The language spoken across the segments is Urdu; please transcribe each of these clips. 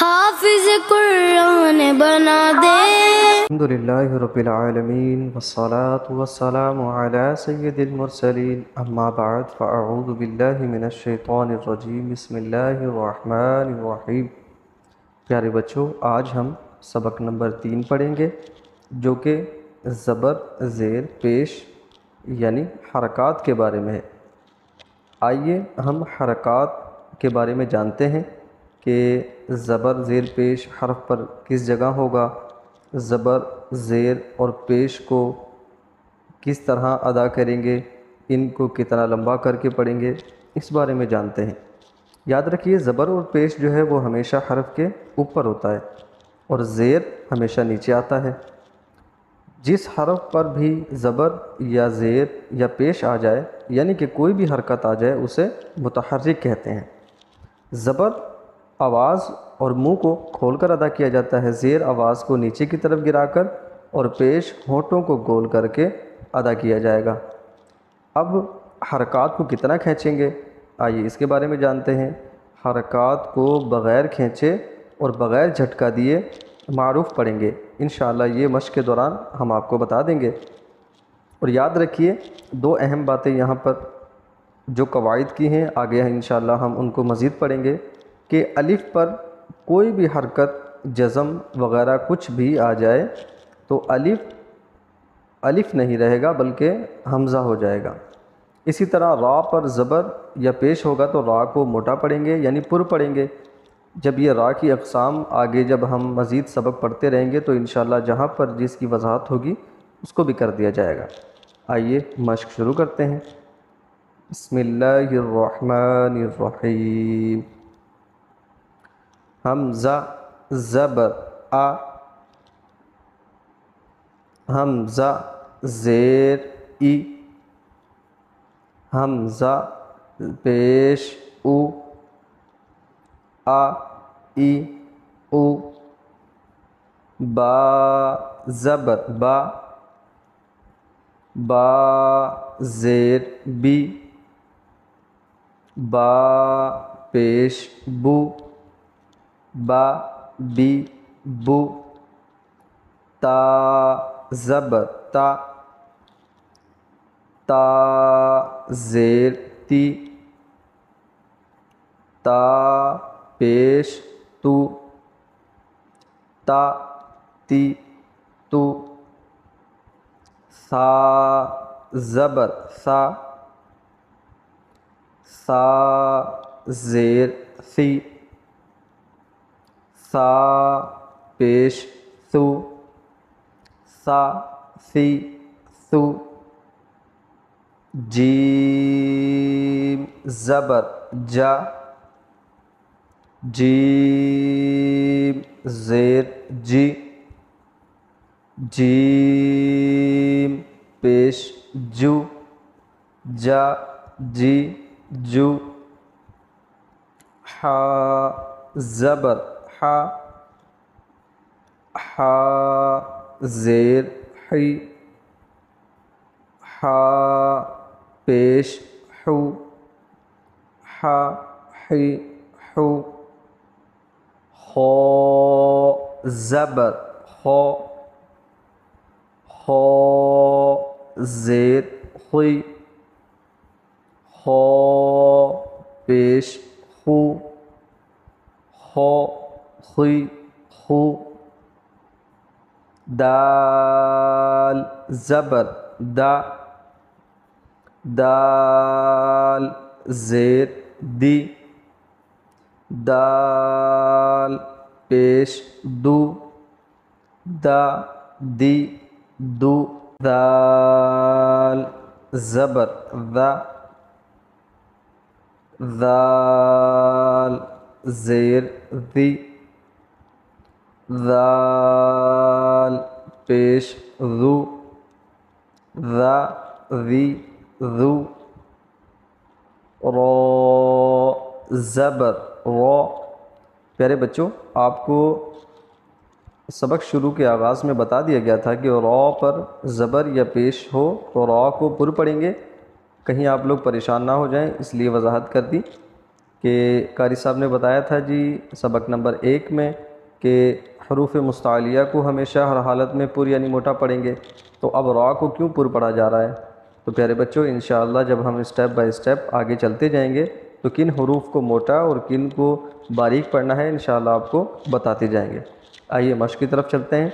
حافظ قرآن بنا دے۔ الحمدللہ رب العالمین والصلاة والسلام علی سید المرسلین، اما بعد فاعوذ باللہ من الشیطان الرجیم، بسم اللہ الرحمن الرحیم۔ پیارے بچوں، آج ہم سبق نمبر 3 پڑھیں گے، جو کہ زبر زیر پیش یعنی حرکات کے بارے میں ہے۔ آئیے ہم حرکات کے بارے میں جانتے ہیں کہ زبر زیر پیش حرف پر کس جگہ ہوگا، زبر زیر اور پیش کو کس طرح ادا کریں گے، ان کو کتنا لمبا کر کے پڑھیں گے، اس بارے میں جانتے ہیں۔ یاد رکھیے، زبر اور پیش جو ہے وہ ہمیشہ حرف کے اوپر ہوتا ہے اور زیر ہمیشہ نیچے آتا ہے۔ جس حرف پر بھی زبر یا زیر یا پیش آ جائے، یعنی کہ کوئی بھی حرکت آ جائے، اسے متحرک کہتے ہیں۔ زبر آواز اور منہ کو کھول کر ادا کیا جاتا ہے، زیر آواز کو نیچے کی طرف گرا کر، اور پیش ہونٹوں کو گول کر کے ادا کیا جائے گا۔ اب حرکات کو کتنا کھینچیں گے، آئیے اس کے بارے میں جانتے ہیں۔ حرکات کو بغیر کھینچے اور بغیر جھٹکا دیے معروف پڑھیں گے، انشاءاللہ یہ مشق کے دوران ہم آپ کو بتا دیں گے۔ اور یاد رکھیے، 2 اہم باتیں یہاں پر جو قواعد کی ہیں، آگے انشاءاللہ ہم ان کو مزید پڑھیں گے، کہ الف پر کوئی بھی حرکت، جزم وغیرہ کچھ بھی آ جائے تو الف نہیں رہے گا بلکہ حمزہ ہو جائے گا۔ اسی طرح را پر زبر یا پیش ہوگا تو را کو موٹا پڑھیں گے یعنی پر پڑھیں گے۔ جب یہ را کی اقسام آگے جب ہم مزید سبق پڑھتے رہیں گے تو انشاءاللہ جہاں پر جس کی وضاحت ہوگی اس کو بھی کر دیا جائے گا۔ آئیے مشق شروع کرتے ہیں۔ بسم اللہ الرحمن الرحیم۔ حمزہ زبر آ، حمزہ زیر ای، حمزہ پیش او، آ ای او، با زبر با، با زیر بی، با پیش بو، با بی بو، تا زبر تا، تا زیر تی، تا پیش تو، تا تی تو، سا زبر سا، سا زیر سی، سا پیش ثو، سا سی ثو، جیم زبر جا، جیم زیر جی، جیم پیش جو، جا جی جو، حا زبر حا، حا زیر حی، حا پیش حو، حا حی حو، خو زبر خو، خو زیر خوی، خو پیش خو، خو خوی خو، دال زبر دا، دال زیر دی، دال پیش دو، دا دی دو، دال زبر دا، دال زیر دی، دال پیش ذو، ذا ذی ذو، را زبر را۔ پیارے بچوں، آپ کو سبق شروع کے آغاز میں بتا دیا گیا تھا کہ را پر زبر یا پیش ہو تو را کو پر پڑھیں گے، کہیں آپ لوگ پریشان نہ ہو جائیں اس لیے وضاحت کر دی۔ کہ قاری صاحب نے بتایا تھا جی سبق نمبر 1 میں کہ حروف مستعلیہ کو ہمیشہ ہر حالت میں پر یعنی موٹا پڑھیں گے، تو اب را کو کیوں پر پڑھا جا رہا ہے؟ تو پیارے بچوں انشاءاللہ جب ہم اسٹیپ بائی اسٹیپ آگے چلتے جائیں گے تو کن حروف کو موٹا اور کن کو باریک پڑھنا ہے انشاءاللہ آپ کو بتاتے جائیں گے۔ آئیے مشق کی طرف چلتے ہیں۔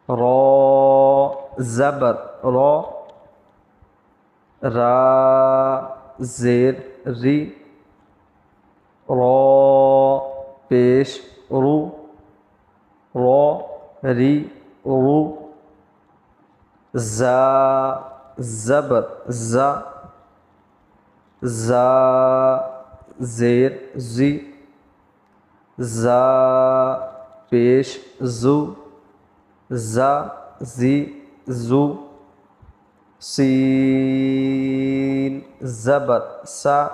را زبر را، را زیر ری، را پیش رو، را ری رو، زا زبر زا، زا زیر زی، زا پیش زو، زا زی زو، سین زبر سا،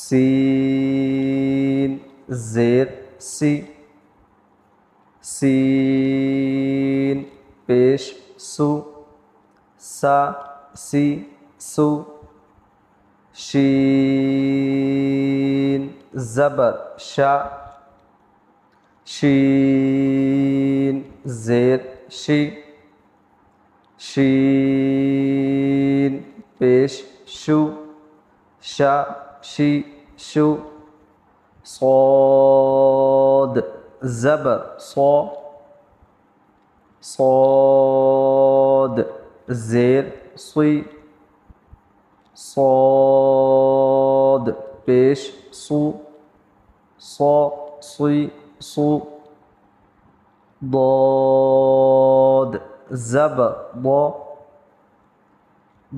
سین زیر سی، سین پیش سو، سا سی سو، شین زبر شا، شین زیر شی، شین پیش شو، شا شی شو، صاد زبر صا، صاد زیر صی، صاد پیش صو، صا صی صو، ضاد زبر ضا،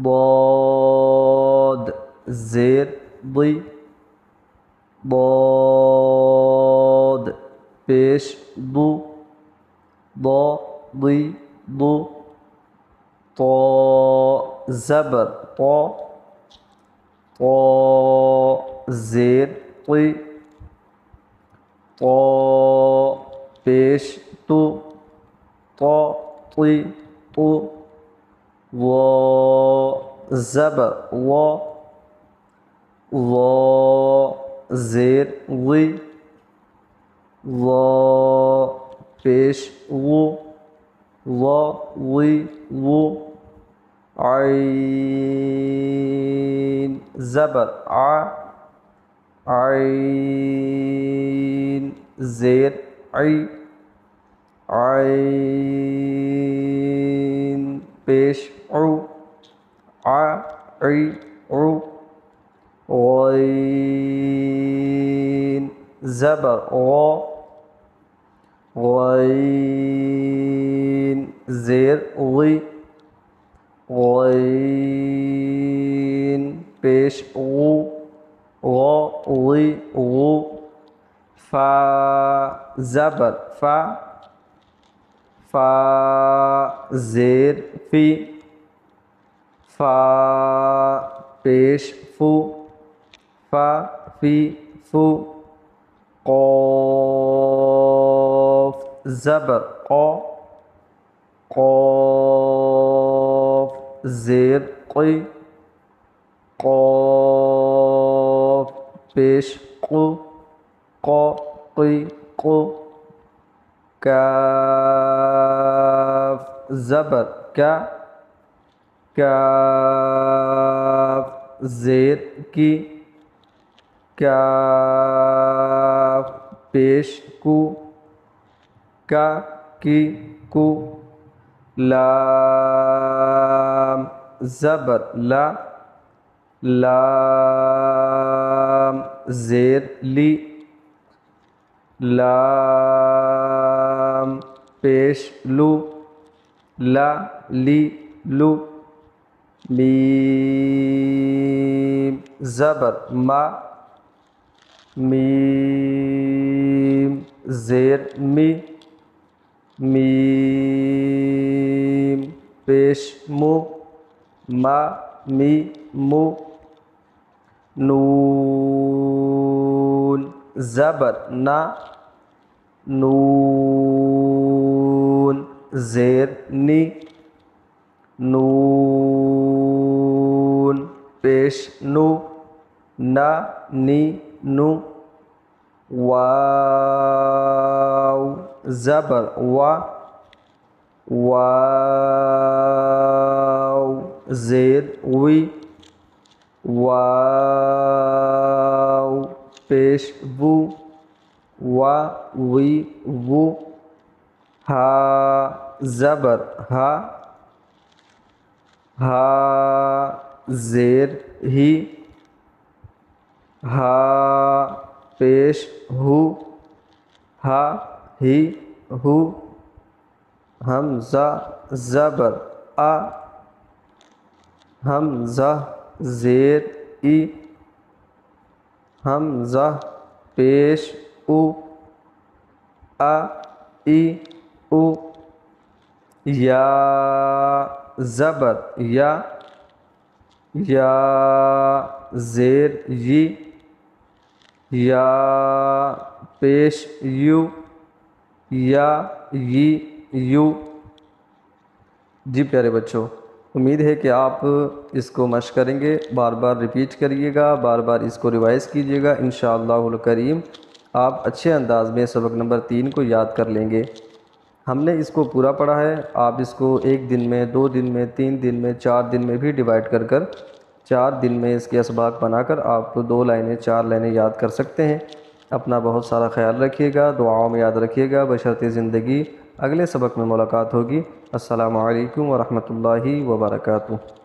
ضاد زیر ضی، ضاد پیش ضو، ضا ضی ضو، طا زبر طا، طا زیر طی، طا پیش تو، طا طی تو، وا زبر وا، وا زیر وی، وا پیش وو، وا وی وو، عین زبر آ، عین زیر عی، عین پیش عو، ع عی عو، غین زبر غا، غین زیر غی، غین پیش غو، غا غی غو، فا زبر فا، فا زیر فی، فا پیش فو، فا فی فو، قاف زبر قا، قاف زیر قی، قاف پیش قو، قا قی قو، کاف زبر کا، کاف زیر کی، کاف پیش کو، کا کی کو، لام زبر لا، لام زیر لی، لام پیش لو، لا لی لو، میم زبر ما، میم زیر می، میم پیش مو، ما می مو، نون زبر نا، نون زیر نی، نون پیش نو، نا نی نو واو زبر وا واو زیر وی واو پیش وو وا وی وو ہا زبر ہا ہا زیر ہی ہا پیش ہو ہا ہی ہو حمزہ زبر آ حمزہ زیر ای حمزہ پیش او آ ای او یا زبر یا یا زیر یی یا پیش یو یا یی یو۔ جی پیارے بچوں، امید ہے کہ آپ اس کو مشق کریں گے، بار بار ریپیٹ کریے گا، بار بار اس کو ریوائز کیجیے گا، انشاءاللہ الکریم آپ اچھے انداز میں سبق نمبر 3 کو یاد کر لیں گے۔ ہم نے اس کو پورا پڑھا ہے، آپ اس کو 1 دن میں، 2 دن میں، 3 دن میں، 4 دن میں بھی ڈیوائڈ کر 4 دن میں اس کے اسباق بنا کر آپ 2 لائنیں 4 لائنیں یاد کر سکتے ہیں۔ اپنا بہت سارا خیال رکھیے گا، دعاؤں میں یاد رکھیے گا، بشرط زندگی۔ اگلے سبق میں ملاقات ہوگی۔ السلام علیکم ورحمۃ اللہ وبرکاتہ۔